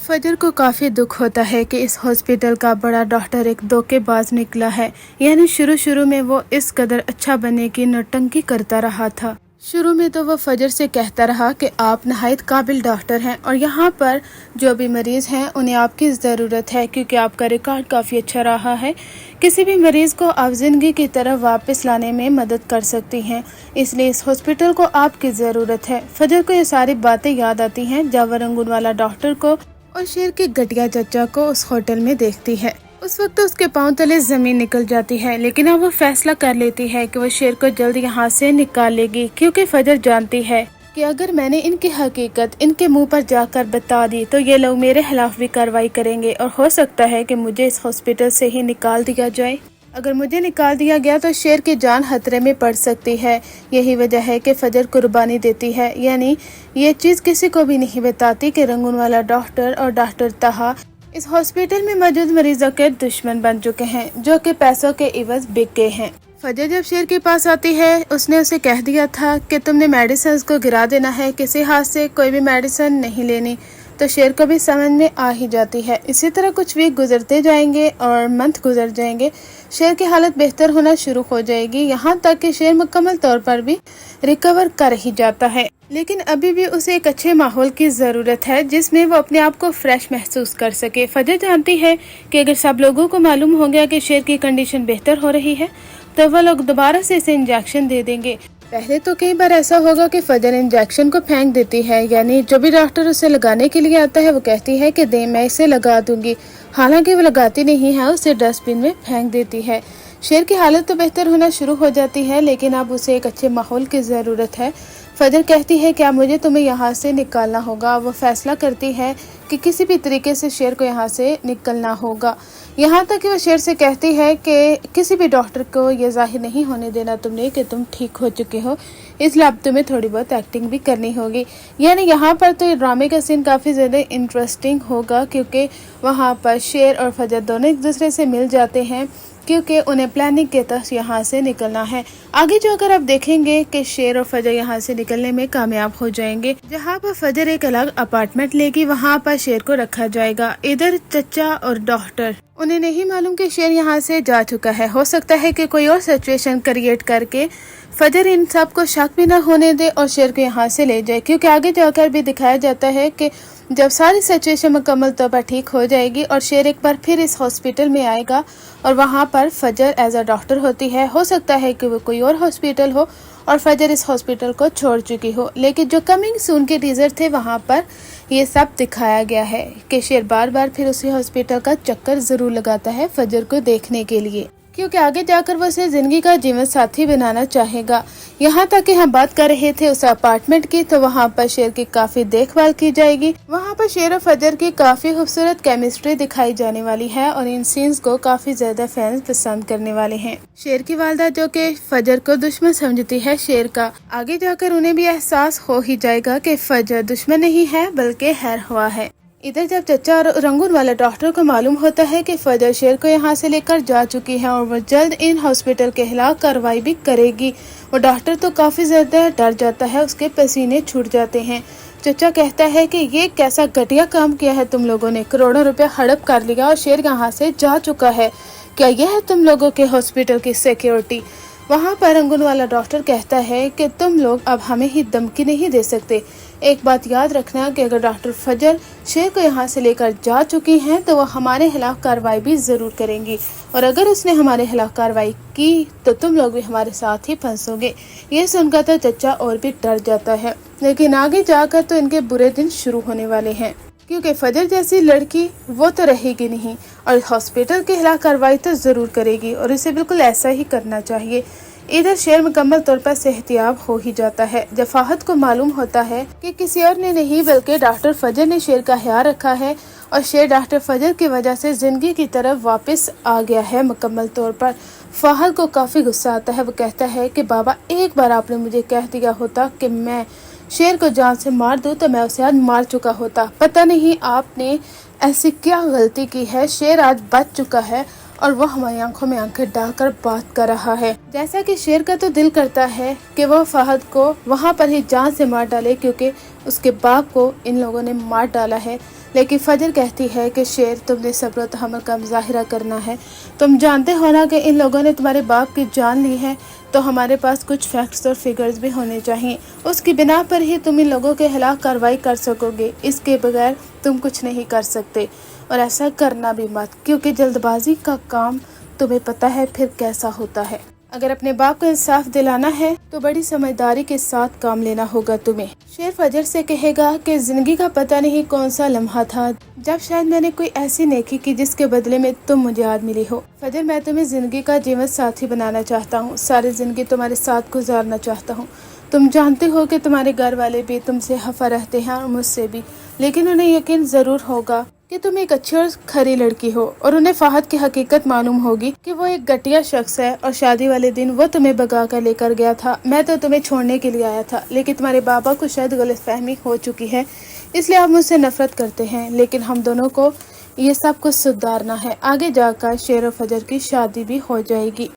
फजर को काफ़ी दुख होता है कि इस हॉस्पिटल का बड़ा डॉक्टर एक धोखेबाज निकला है। यानी शुरू में वो इस कदर अच्छा बनने की नौटंकी करता रहा था। शुरू में तो वो फजर से कहता रहा कि आप नहायत काबिल डॉक्टर हैं और यहाँ पर जो भी मरीज़ हैं उन्हें आपकी ज़रूरत है, क्योंकि आपका रिकॉर्ड काफ़ी अच्छा रहा है। किसी भी मरीज़ को आप ज़िंदगी की तरफ वापस लाने में मदद कर सकती हैं, इसलिए इस हॉस्पिटल को आपकी ज़रूरत है। फजर को ये सारी बातें याद आती हैं जब वो रंगून वाला डॉक्टर को और शेर के घटिया चचा को उस होटल में देखती है। उस वक्त तो उसके पांव तले जमीन निकल जाती है, लेकिन अब वो फैसला कर लेती है कि वो शेर को जल्द यहाँ से निकाल लेगी, क्योंकि फजर जानती है कि अगर मैंने इनकी हकीकत इनके मुंह पर जाकर बता दी तो ये लोग मेरे खिलाफ भी कार्रवाई करेंगे और हो सकता है कि मुझे इस हॉस्पिटल से ही निकाल दिया जाए। अगर मुझे निकाल दिया गया तो शेर की जान खतरे में पड़ सकती है। यही वजह है कि फजर कुर्बानी देती है, यानी ये चीज़ किसी को भी नहीं बताती कि रंगून वाला डॉक्टर और डॉक्टर ताहा इस हॉस्पिटल में मौजूद मरीजों के दुश्मन बन चुके हैं, जो कि पैसों के इवज बिक गए हैं। फजर जब शेर के पास आती है, उसने उसे कह दिया था कि तुमने मेडिसिन को गिरा देना है, किसी हाथ से कोई भी मेडिसिन नहीं लेनी। तो शेर को भी समझ में आ ही जाती है। इसी तरह कुछ वीक गुजरते जाएंगे और मंथ गुजर जाएंगे। शेर की हालत बेहतर होना शुरू हो जाएगी, यहाँ तक कि शेर मुकम्मल तौर पर भी रिकवर कर ही जाता है। लेकिन अभी भी उसे एक अच्छे माहौल की ज़रूरत है जिसमें वो अपने आप को फ्रेश महसूस कर सके। फजर जानती है कि अगर सब लोगों को मालूम हो गया कि शेर की कंडीशन बेहतर हो रही है तो वो लोग दोबारा से इसे इंजेक्शन दे देंगे। पहले तो कई बार ऐसा होगा कि फजर इंजेक्शन को फेंक देती है, यानी जो भी डॉक्टर उसे लगाने के लिए आता है वो कहती है कि दे मैं इसे लगा दूंगी, हालांकि वो लगाती नहीं है, उसे डस्टबिन में फेंक देती है। शेर की हालत तो बेहतर होना शुरू हो जाती है, लेकिन अब उसे एक अच्छे माहौल की ज़रूरत है। फजर कहती है क्या मुझे तुम्हें यहाँ से निकालना होगा। वो फैसला करती है कि किसी भी तरीके से शेर को यहाँ से निकलना होगा। यहाँ तक कि वो शेर से कहती है कि किसी भी डॉक्टर को ये जाहिर नहीं होने देना तुमने कि तुम ठीक हो चुके हो, इसलिए अब तुम्हें थोड़ी बहुत एक्टिंग भी करनी होगी। यानी यहाँ पर तो ड्रामे का सीन काफ़ी ज़्यादा इंटरेस्टिंग होगा, क्योंकि वहाँ पर शेर और फजर दोनों एक दूसरे से मिल जाते हैं, क्योंकि उन्हें प्लानिंग के तहत यहाँ से निकलना है। आगे जो अगर आप देखेंगे कि शेर और फजर यहाँ से निकलने में कामयाब हो जाएंगे। जहाँ पर फजर एक अलग अपार्टमेंट लेगी, वहाँ पर शेर को रखा जाएगा। इधर चचा और डॉक्टर उन्हें नहीं मालूम कि शेर यहाँ से जा चुका है। हो सकता है कि कोई और सिचुएशन क्रिएट करके फजर इन सब को शक भी ना होने दे और शेर को यहाँ से ले जाए, क्योंकि आगे जाकर भी दिखाया जाता है कि जब सारी सिचुएशन मुकम्मल तौर पर ठीक हो जाएगी और शेर एक बार फिर इस हॉस्पिटल में आएगा और वहाँ पर फजर एज अ डॉक्टर होती है। हो सकता है कि वो कोई और हॉस्पिटल हो और फजर इस हॉस्पिटल को छोड़ चुकी हो, लेकिन जो कमिंग सून के टीजर थे वहाँ पर ये सब दिखाया गया है कि शेर बार बार फिर उसी हॉस्पिटल का चक्कर ज़रूर लगाता है फजर को देखने के लिए, क्योंकि आगे जाकर वो उसे जिंदगी का जीवन साथी बनाना चाहेगा। यहाँ तक कि हम बात कर रहे थे उस अपार्टमेंट की, तो वहाँ पर शेर की काफी देखभाल की जाएगी। वहाँ पर शेर और फजर की काफी खूबसूरत केमिस्ट्री दिखाई जाने वाली है और इन सीन्स को काफी ज्यादा फैंस पसंद करने वाले हैं। शेर की वालदा जो कि फजर को दुश्मन समझती है शेर का, आगे जाकर उन्हें भी एहसास हो ही जाएगा कि फजर दुश्मन नहीं है बल्कि खैर हुआ है। इधर जब चचा और रंगून वाला डॉक्टर को मालूम होता है कि फजर शेर को यहाँ से लेकर जा चुकी है और वो जल्द इन हॉस्पिटल के खिलाफ कार्रवाई भी करेगी, वो डॉक्टर तो काफ़ी ज़्यादा डर जाता है, उसके पसीने छूट जाते हैं। चचा कहता है कि ये कैसा घटिया काम किया है तुम लोगों ने, करोड़ों रुपया हड़प कर लिया और शेर यहाँ से जा चुका है, क्या यह है तुम लोगों के हॉस्पिटल की सिक्योरिटी। वहाँ पर रंगून वाला डॉक्टर कहता है कि तुम लोग अब हमें ही धमकी नहीं दे सकते। एक बात याद रखना कि अगर डॉक्टर फजर शेर को यहाँ से लेकर जा चुकी हैं तो वो हमारे खिलाफ कार्रवाई भी ज़रूर करेंगी, और अगर उसने हमारे खिलाफ कार्रवाई की तो तुम लोग भी हमारे साथ ही फंसोगे। ये सुनकर तो चचा और भी डर जाता है, लेकिन आगे जाकर तो इनके बुरे दिन शुरू होने वाले हैं, क्योंकि फजर जैसी लड़की वो तो रहेगी नहीं और हॉस्पिटल के खिलाफ कार्रवाई तो ज़रूर करेगी और इसे बिल्कुल ऐसा ही करना चाहिए। इधर शेर मुकम्मल तौर पर सेहतियाब हो ही जाता है जब फाहद को मालूम होता है कि किसी और ने नहीं बल्कि डॉक्टर फजर ने शेर का ख्याल रखा है और शेर डॉक्टर फजर की वजह से ज़िंदगी की तरफ वापस आ गया है मुकम्मल तौर पर। फाहद को काफ़ी गुस्सा आता है। वो कहता है कि बाबा एक बार आपने मुझे कह दिया होता कि मैं शेर को जान से मार दूं तो मैं उसे आज मार चुका होता। पता नहीं आपने ऐसी क्या गलती की है, शेर आज बच चुका है اور وہ ہماری آنکھوں میں آنکھیں ڈال کر بات کر رہا ہے۔ جیسا کہ شیر کا تو دل کرتا ہے کہ وہ فہد کو وہاں پر ہی جان سے مار ڈالے، کیونکہ اس کے باپ کو ان لوگوں نے مار ڈالا ہے، لیکن فجر کہتی ہے کہ شیر تم نے صبر و تحمل کا مظاہرہ کرنا ہے، تم جانتے ہو نا کہ ان لوگوں نے تمہارے باپ کی جان لی ہے، تو ہمارے پاس کچھ فیکٹس اور فگرز بھی ہونے چاہیے، اس کی بنا پر ہی تم ان لوگوں کے خلاف کارروائی کر سکو گے، اس کے بغیر تم کچھ نہیں کر سکتے، اور ایسا کرنا بھی مت، کیونکہ جلد بازی کا کام تمہیں پتہ ہے پھر کیسا ہوتا ہے۔ اگر اپنے باپ کو انصاف دلانا ہے تو بڑی سمجھداری کے ساتھ کام لینا ہوگا تمہیں۔ شیر فجر سے کہے گا کہ زندگی کا پتہ نہیں کون سا لمحہ تھا جب شاید میں نے کوئی ایسی نیکی کی جس کے بدلے میں تم مجھے آج ملی ہو۔ فجر، میں تمہیں زندگی کا جیون ساتھی بنانا چاہتا ہوں، ساری زندگی تمہارے ساتھ گزارنا چاہتا ہوں۔ تم جانتے ہو کہ تمہارے گھر والے بھی تم سے خفا رہتے ہیں اور مجھ سے بھی، لیکن انہیں یقین ضرور ہوگا کہ تم ایک اچھی اور کھری لڑکی ہو، اور انہیں فہد کی حقیقت معلوم ہوگی کہ وہ ایک گھٹیا شخص ہے، اور شادی والے دن وہ تمہیں بگا کر لے کر گیا تھا۔ میں تو تمہیں چھوڑنے کے لیے آیا تھا، لیکن تمہارے بابا کو شاید غلط فہمی ہو چکی ہے، اس لیے آپ مجھ سے نفرت کرتے ہیں، لیکن ہم دونوں کو یہ سب کچھ سدھارنا ہے، آگے جا کر شیر و فجر کی شادی بھی ہو جائے گی۔